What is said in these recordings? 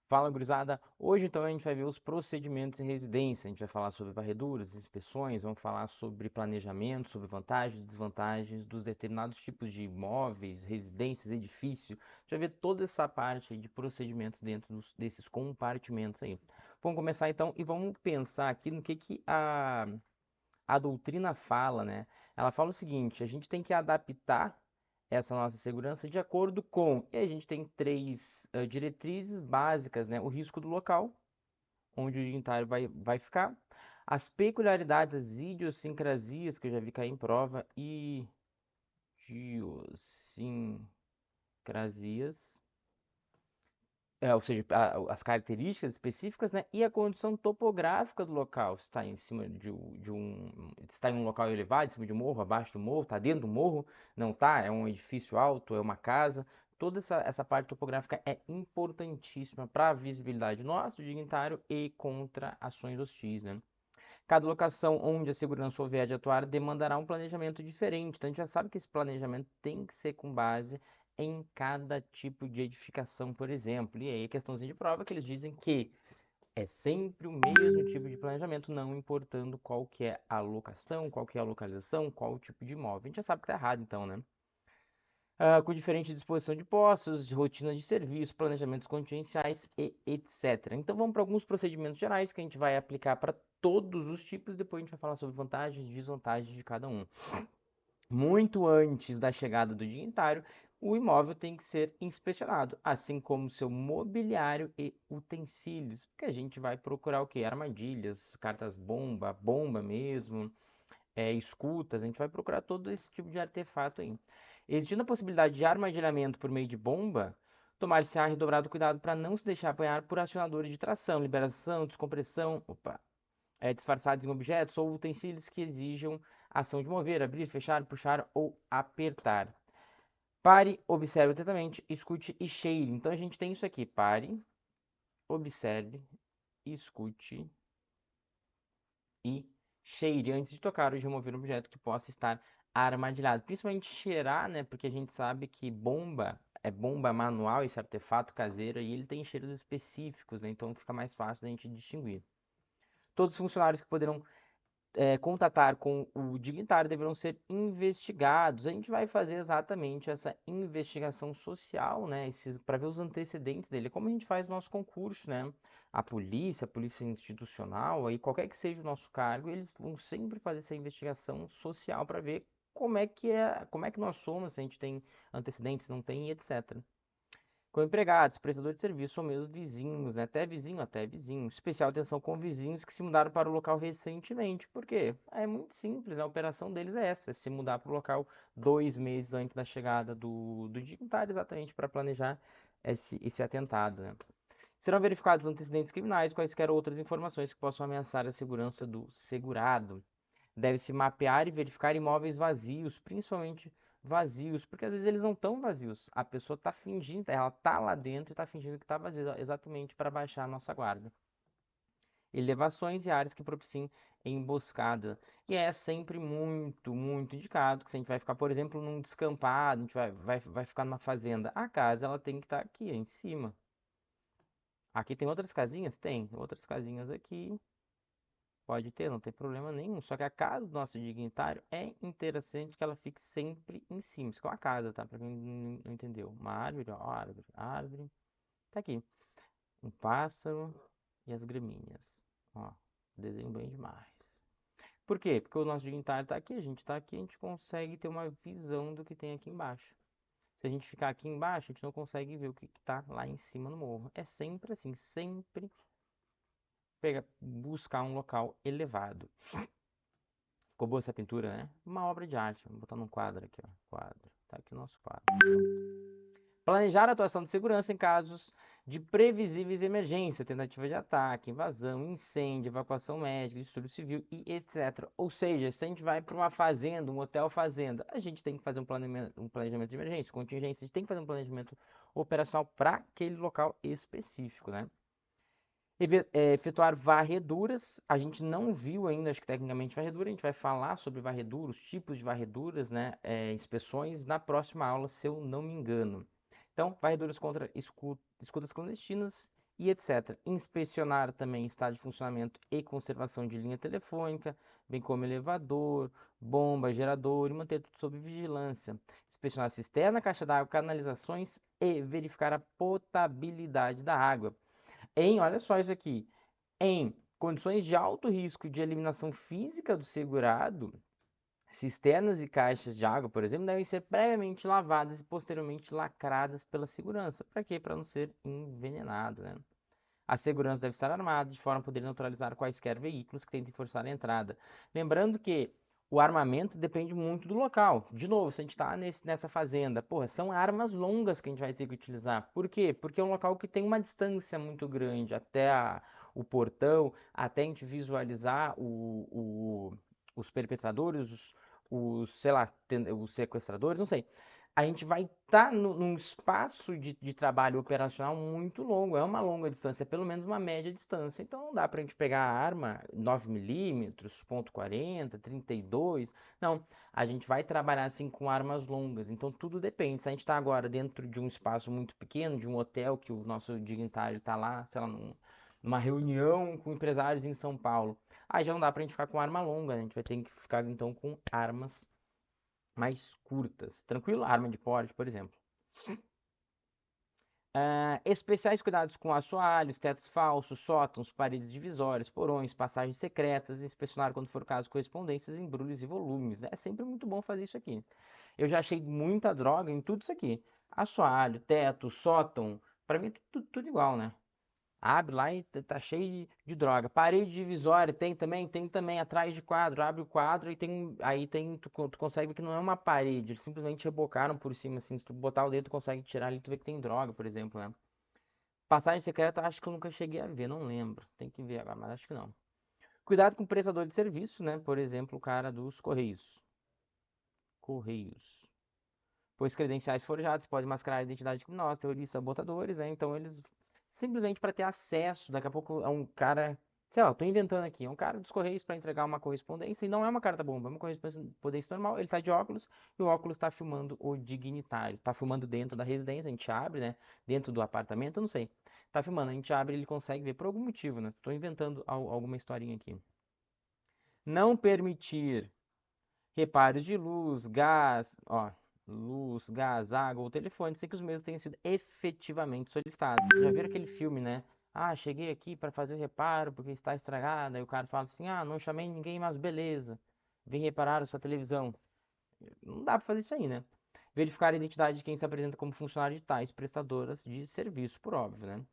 Fala, gurizada! Hoje, então, a gente vai ver os procedimentos em residência. A gente vai falar sobre varreduras, inspeções, vamos falar sobre planejamento, sobre vantagens e desvantagens dos determinados tipos de imóveis, residências, edifício. A gente vai ver toda essa parte aí de procedimentos dentro desses compartimentos aí. Vamos começar, então, e vamos pensar aqui no que a doutrina fala, né? Ela fala o seguinte: a gente tem que adaptar essa nossa segurança de acordo com. E a gente tem três diretrizes básicas, né? O risco do local, onde o dignitário vai ficar, as peculiaridades, as idiosincrasias, que eu já vi cair em prova, idiosincrasias, ou seja, as características específicas, né, e a condição topográfica do local. Se está em cima está em um local elevado, em cima de um morro, abaixo do morro, está dentro do morro, não está, é um edifício alto, é uma casa. Toda essa parte topográfica é importantíssima para a visibilidade nossa, do dignitário, e contra ações hostis, né? Cada locação onde a segurança houver de atuar demandará um planejamento diferente. Então a gente já sabe que esse planejamento tem que ser com base em cada tipo de edificação, por exemplo. E aí a questãozinha de prova que eles dizem que é sempre o mesmo tipo de planejamento, não importando qual que é a locação, qual que é a localização, qual o tipo de imóvel. A gente já sabe que tá errado então, né? Com diferente disposição de postos, rotina de serviço, planejamentos contingenciais e etc. Então vamos para alguns procedimentos gerais que a gente vai aplicar para todos os tipos, depois a gente vai falar sobre vantagens e desvantagens de cada um. Muito antes da chegada do dignitário, o imóvel tem que ser inspecionado, assim como seu mobiliário e utensílios, porque a gente vai procurar o que? Armadilhas, cartas bomba, bomba mesmo, escutas, a gente vai procurar todo esse tipo de artefato aí. Existindo a possibilidade de armadilhamento por meio de bomba, tomar-se-á redobrado cuidado para não se deixar apanhar por acionadores de tração, liberação, descompressão, disfarçados em objetos ou utensílios que exijam ação de mover, abrir, fechar, puxar ou apertar. Pare, observe atentamente, escute e cheire. Então a gente tem isso aqui: pare, observe, escute e cheire antes de tocar ou de remover um objeto que possa estar armadilhado. Principalmente cheirar, né? Porque a gente sabe que bomba é bomba manual, esse artefato caseiro, e ele tem cheiros específicos, né? Então fica mais fácil da gente distinguir. Todos os funcionários que poderão contatar com o dignitário deverão ser investigados. A gente vai fazer exatamente essa investigação social, né? Para ver os antecedentes dele, como a gente faz no nosso concurso, né? A polícia institucional, aí qualquer que seja o nosso cargo, eles vão sempre fazer essa investigação social para ver como é que nós somos, se a gente tem antecedentes, se não tem, etc. Com empregados, prestador de serviço ou mesmo vizinhos, né? Até vizinho. Especial atenção com vizinhos que se mudaram para o local recentemente. Por quê? É muito simples, a operação deles é essa: é se mudar para o local 2 meses antes da chegada do dignitário, exatamente para planejar esse atentado, né? Serão verificados antecedentes criminais, quaisquer outras informações que possam ameaçar a segurança do segurado. Deve-se mapear e verificar imóveis vazios, principalmente vazios, porque às vezes eles não estão vazios. A pessoa está fingindo, ela está lá dentro e está fingindo que está vazio, exatamente para baixar a nossa guarda. Elevações e áreas que propiciem emboscada. E é sempre muito, muito indicado que se a gente vai ficar, por exemplo, num descampado, a gente vai ficar numa fazenda, a casa ela tem que estar aqui, em cima. Aqui tem outras casinhas? Tem outras casinhas aqui. Pode ter, não tem problema nenhum. Só que a casa do nosso dignitário é interessante que ela fique sempre em cima. Isso que é uma casa, tá? Pra quem não entendeu. Uma árvore, ó, árvore, árvore. Tá aqui. Um pássaro e as graminhas. Ó, desenho bem demais. Por quê? Porque o nosso dignitário tá aqui, a gente tá aqui, a gente consegue ter uma visão do que tem aqui embaixo. Se a gente ficar aqui embaixo, a gente não consegue ver o que tá lá em cima no morro. É sempre assim, sempre buscar um local elevado. Ficou boa essa pintura, né? Uma obra de arte. Vou botar num quadro aqui, ó. Quadro. Tá aqui o nosso quadro. Planejar a atuação de segurança em casos de previsíveis emergência, tentativa de ataque, invasão, incêndio, evacuação médica, distúrbio civil e etc. Ou seja, se a gente vai para uma fazenda, um hotel fazenda, a gente tem que fazer um planejamento de emergência, contingência, a gente tem que fazer um planejamento operacional para aquele local específico, né? Efetuar varreduras. A gente não viu ainda, acho que tecnicamente varredura. A gente vai falar sobre varredura, os tipos de varreduras, né? Inspeções na próxima aula, se eu não me engano. Então, varreduras contra escutas clandestinas e etc. Inspecionar também estado de funcionamento e conservação de linha telefônica, bem como elevador, bomba, gerador e manter tudo sob vigilância. Inspecionar cisterna, caixa d'água, canalizações e verificar a potabilidade da água. Olha só isso aqui, em condições de alto risco de eliminação física do segurado, cisternas e caixas de água, por exemplo, devem ser previamente lavadas e posteriormente lacradas pela segurança. Para quê? Para não ser envenenado, né? A segurança deve estar armada de forma a poder neutralizar quaisquer veículos que tentem forçar a entrada. Lembrando que o armamento depende muito do local. De novo, se a gente está nessa fazenda, porra, são armas longas que a gente vai ter que utilizar. Por quê? Porque é um local que tem uma distância muito grande até o portão, até a gente visualizar os perpetradores, sei lá, os sequestradores, não sei. A gente vai estar num espaço de trabalho operacional muito longo, é uma longa distância, é pelo menos uma média distância. Então não dá para a gente pegar a arma 9mm, ponto .40, 32. Não, a gente vai trabalhar assim com armas longas. Então tudo depende. Se a gente está agora dentro de um espaço muito pequeno, de um hotel que o nosso dignitário está lá, sei lá, numa reunião com empresários em São Paulo, aí já não dá para a gente ficar com arma longa, né? A gente vai ter que ficar então com armas mais curtas. Tranquilo? Arma de porte, por exemplo. Especiais cuidados com assoalhos, tetos falsos, sótãos, paredes divisórias, porões, passagens secretas, inspecionar quando for caso correspondências, embrulhos e volumes, né? É sempre muito bom fazer isso aqui. Eu já achei muita droga em tudo isso aqui. Assoalho, teto, sótão, para mim é tudo igual, né? Abre lá e tá cheio de droga. Parede divisória tem também atrás de quadro. Abre o quadro e tu consegue ver que não é uma parede, eles simplesmente rebocaram por cima assim. Se tu botar o dedo, tu consegue tirar ali, tu vê que tem droga, por exemplo, né? Passagem secreta, acho que eu nunca cheguei a ver, não lembro. Tem que ver agora, mas acho que não. Cuidado com o prestador de serviço, né? Por exemplo, o cara dos Correios. Correios. Pois credenciais forjados podem mascarar a identidade de criminosos, terroristas, sabotadores, né? Então eles simplesmente para ter acesso, daqui a pouco é um cara, sei lá, eu tô inventando aqui, é um cara dos Correios para entregar uma correspondência e não é uma carta bomba, é uma correspondência normal, ele tá de óculos e o óculos tá filmando o dignitário, tá filmando dentro da residência, a gente abre, né? Dentro do apartamento, eu não sei. Tá filmando, a gente abre e ele consegue ver por algum motivo, né? Tô inventando alguma historinha aqui. Não permitir reparos de luz, gás, ó, luz, gás, água ou telefone, sem que os mesmos tenham sido efetivamente solicitados. Já viram aquele filme, né? Ah, cheguei aqui para fazer o reparo porque está estragada. E o cara fala assim: ah, não chamei ninguém, mas beleza. Vem reparar a sua televisão. Não dá para fazer isso aí, né? Verificar a identidade de quem se apresenta como funcionário de tais prestadoras de serviço, por óbvio, né?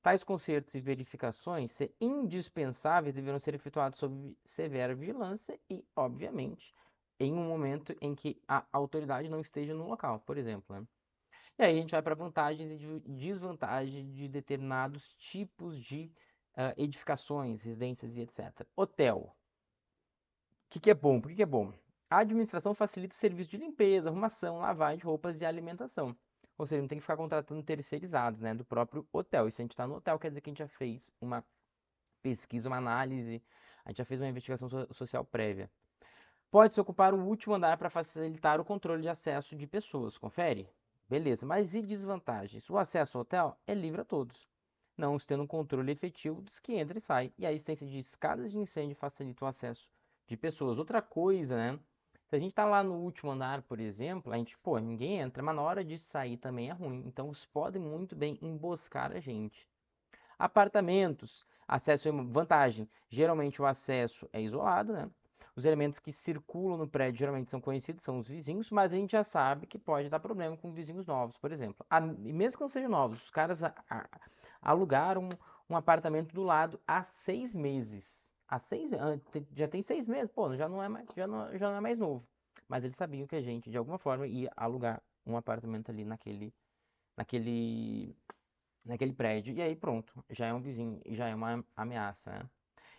Tais concertos e verificações, ser indispensáveis, deverão ser efetuados sob severa vigilância e, obviamente, em um momento em que a autoridade não esteja no local, por exemplo, né? E aí a gente vai para vantagens e desvantagens de determinados tipos de edificações, residências e etc. Hotel. O que é bom? Por que é bom? A administração facilita o serviço de limpeza, arrumação, lavagem de roupas e alimentação. Ou seja, não tem que ficar contratando terceirizados, né, do próprio hotel. E se a gente está no hotel, quer dizer que a gente já fez uma pesquisa, uma análise, a gente já fez uma investigação social prévia. Pode-se ocupar o último andar para facilitar o controle de acesso de pessoas. Confere? Beleza, mas e desvantagens? O acesso ao hotel é livre a todos, não tendo um controle efetivo dos que entra e sai. E a existência de escadas de incêndio facilita o acesso de pessoas. Outra coisa, né? Se a gente tá lá no último andar, por exemplo, a gente, pô, ninguém entra, mas na hora de sair também é ruim. Então, eles podem muito bem emboscar a gente. Apartamentos, acesso é vantagem. Geralmente o acesso é isolado, né? Os elementos que circulam no prédio geralmente são conhecidos, são os vizinhos, mas a gente já sabe que pode dar problema com vizinhos novos, por exemplo. E mesmo que não sejam novos, os caras alugaram um apartamento do lado há 6 meses. Já tem 6 meses, pô, já não é mais, já não é mais novo. Mas eles sabiam que a gente, de alguma forma, ia alugar um apartamento ali naquele naquele prédio, e aí pronto, já é um vizinho, já é uma ameaça, né?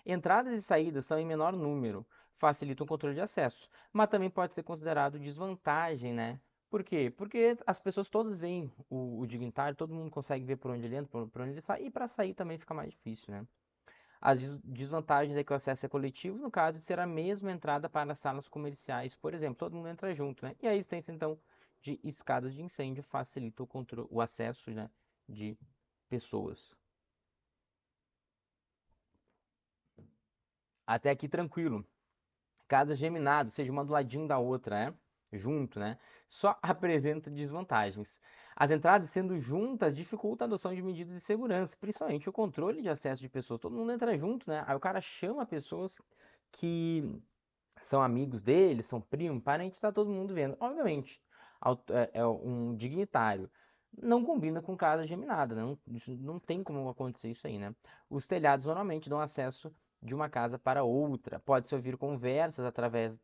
Entradas e saídas são em menor número, facilitam o controle de acesso, mas também pode ser considerado desvantagem, né? Por quê? Porque as pessoas todas veem o dignitário, todo mundo consegue ver por onde ele entra, por onde ele sai, e para sair também fica mais difícil, né? As desvantagens é que o acesso é coletivo, no caso de ser a mesma entrada para as salas comerciais, por exemplo, todo mundo entra junto, né? E a existência, então, de escadas de incêndio facilita o acesso, né, de pessoas. Até aqui tranquilo. Casas geminadas, ou seja, uma do ladinho da outra, né? Junto, né? Só apresenta desvantagens. As entradas sendo juntas dificulta a adoção de medidas de segurança, principalmente o controle de acesso de pessoas. Todo mundo entra junto, né? Aí o cara chama pessoas que são amigos dele, são primo, parente, tá todo mundo vendo. Obviamente, é um dignitário. Não combina com casa geminada, né? Não tem como acontecer isso aí, né? Os telhados normalmente dão acesso de uma casa para outra. Pode-se ouvir conversas através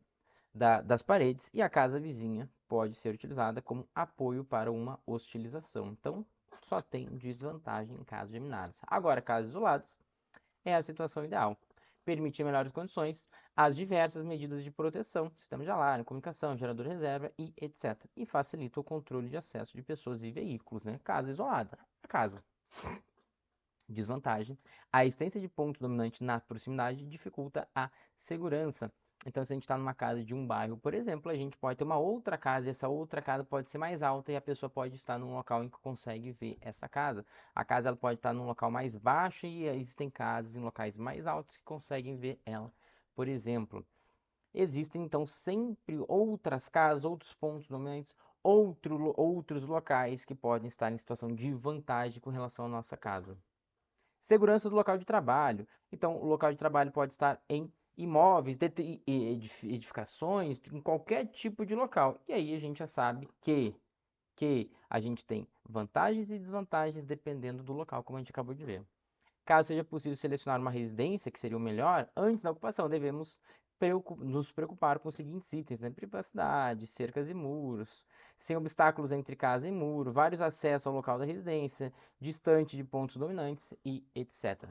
das paredes e a casa vizinha pode ser utilizada como apoio para uma hostilização. Então, só tem desvantagem em casas geminadas. Agora, casas isoladas é a situação ideal. Permitir melhores condições, as diversas medidas de proteção, sistema de alarme, comunicação, gerador reserva e etc. E facilita o controle de acesso de pessoas e veículos, né? Casa isolada, a casa. Desvantagem, a existência de ponto dominante na proximidade dificulta a segurança. Então, se a gente está numa casa de um bairro, por exemplo, a gente pode ter uma outra casa e essa outra casa pode ser mais alta e a pessoa pode estar num local em que consegue ver essa casa. A casa ela pode estar num local mais baixo e existem casas em locais mais altos que conseguem ver ela. Por exemplo, existem então sempre outras casas, outros pontos dominantes, outros locais que podem estar em situação de vantagem com relação à nossa casa. Segurança do local de trabalho. Então, o local de trabalho pode estar em imóveis, edificações, em qualquer tipo de local. E aí a gente já sabe que a gente tem vantagens e desvantagens dependendo do local, como a gente acabou de ver. Caso seja possível selecionar uma residência, que seria o melhor, antes da ocupação, devemos nos preocupar com os seguintes itens, né? Privacidade, cercas e muros, sem obstáculos entre casa e muro, vários acessos ao local da residência, distante de pontos dominantes e etc.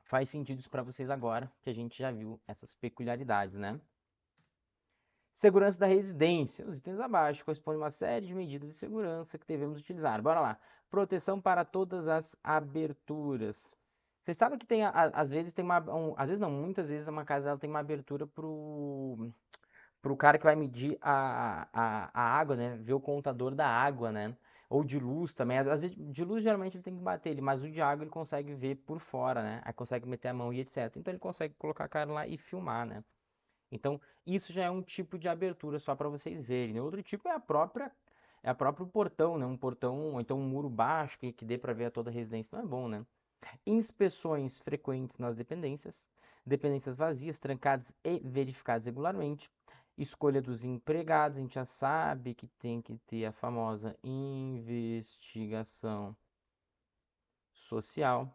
Faz sentido isso para vocês agora, que a gente já viu essas peculiaridades, né? Segurança da residência. Os itens abaixo correspondem a uma série de medidas de segurança que devemos utilizar. Bora lá. Proteção para todas as aberturas. Vocês sabem que tem, às vezes tem uma, às vezes não, muitas vezes uma casa ela tem uma abertura pro cara que vai medir a água, né? Ver o contador da água, né? Ou de luz também. Às vezes, de luz geralmente ele tem que bater ele, mas o de água ele consegue ver por fora, né? Aí consegue meter a mão e etc. Então ele consegue colocar a cara lá e filmar, né? Então, isso já é um tipo de abertura só para vocês verem, né? Outro tipo é a próprio portão, né? Um portão, ou então um muro baixo que dê para ver a toda a residência, não é bom, né? Inspeções frequentes nas dependências, dependências vazias, trancadas e verificadas regularmente. Escolha dos empregados, a gente já sabe que tem que ter a famosa investigação social.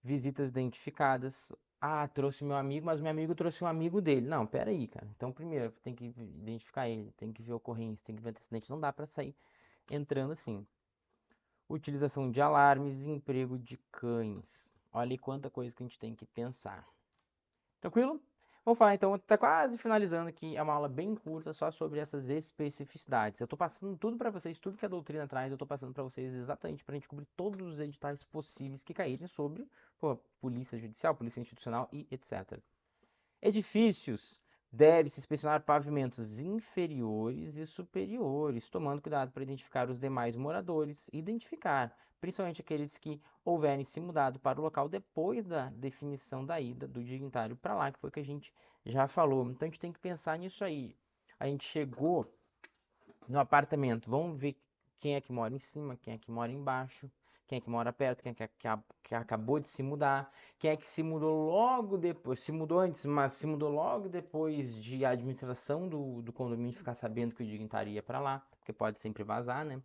Visitas identificadas. Ah, trouxe meu amigo, mas meu amigo trouxe um amigo dele. Não, pera aí, cara. Então, primeiro, tem que identificar ele, tem que ver ocorrência, tem que ver antecedente. Não dá para sair entrando assim. Utilização de alarmes e emprego de cães. Olha aí quanta coisa que a gente tem que pensar. Tranquilo? Vamos falar então, tá quase finalizando aqui, é uma aula bem curta só sobre essas especificidades. Eu tô passando tudo para vocês, tudo que a doutrina traz, eu tô passando para vocês exatamente para a gente cobrir todos os editais possíveis que caírem sobre, pô, polícia judicial, polícia institucional e etc. Edifícios. Deve-se inspecionar pavimentos inferiores e superiores, tomando cuidado para identificar os demais moradores, identificar, principalmente aqueles que houverem se mudado para o local depois da definição da ida do dignitário para lá, que foi o que a gente já falou. Então a gente tem que pensar nisso aí. A gente chegou no apartamento, vamos ver quem é que mora em cima, quem é que mora embaixo, quem é que mora perto, quem é que acabou de se mudar, quem é que se mudou logo depois, se mudou antes, mas se mudou logo depois de a administração do condomínio ficar sabendo que o dignitário ia para lá, porque pode sempre vazar, né?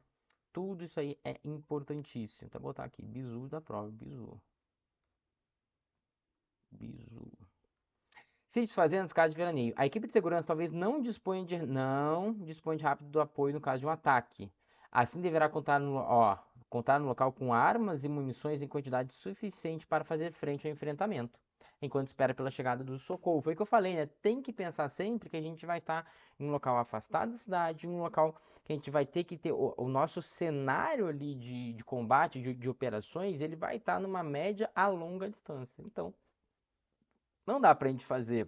Tudo isso aí é importantíssimo. Então, vou botar aqui, bizu da prova, bizu. Bizu. Sítios, fazendas, casas de veraneio. A equipe de segurança talvez não dispõe de rápido apoio no caso de um ataque. Assim deverá contar no local com armas e munições em quantidade suficiente para fazer frente ao enfrentamento, enquanto espera pela chegada do socorro. Foi o que eu falei, né? Tem que pensar sempre que a gente vai estar em um local afastado da cidade, em um local que a gente vai ter que ter o nosso cenário ali de combate, de operações, ele vai estar numa média a longa distância. Então, não dá para a gente fazer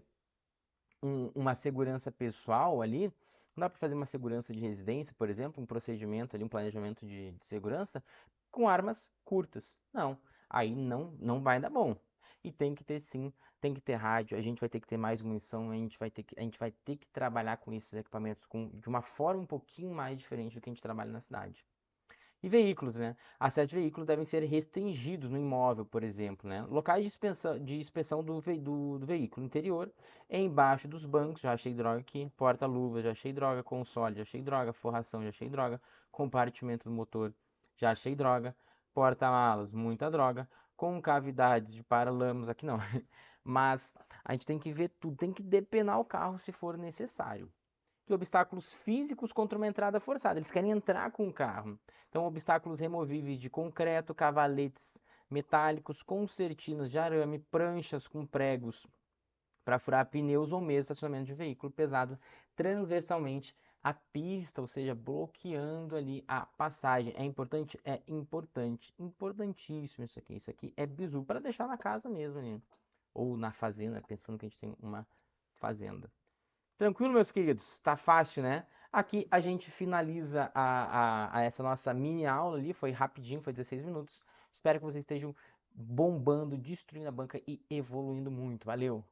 uma segurança pessoal ali, não dá para fazer uma segurança de residência, por exemplo, um procedimento ali, um planejamento de segurança com armas curtas. Não, aí não vai dar bom. E tem que ter sim, tem que ter rádio, a gente vai ter que ter mais munição, a gente vai ter que trabalhar com esses equipamentos de uma forma um pouquinho mais diferente do que a gente trabalha na cidade. E veículos, né? Acesso de veículos devem ser restringidos no imóvel, por exemplo, né? Locais de inspeção do veículo interior, embaixo dos bancos, já achei droga aqui, porta-luvas, já achei droga, console, já achei droga, forração, já achei droga, compartimento do motor, já achei droga, porta-malas, muita droga, com cavidades de paralamas, aqui não. Mas a gente tem que ver tudo, tem que depenar o carro se for necessário. E obstáculos físicos contra uma entrada forçada. Eles querem entrar com o carro. Então, obstáculos removíveis de concreto, cavaletes metálicos, concertinas de arame, pranchas com pregos para furar pneus ou mesmo estacionamento de veículo pesado transversalmente à pista, ou seja, bloqueando ali a passagem. É importante? É importante. Importantíssimo isso aqui. Isso aqui é bizu para deixar na casa mesmo, né? Ou na fazenda, pensando que a gente tem uma fazenda. Tranquilo, meus queridos? Tá fácil, né? Aqui a gente finaliza a essa nossa mini aula ali. Foi rapidinho, foi 16 minutos. Espero que vocês estejam bombando, destruindo a banca e evoluindo muito. Valeu!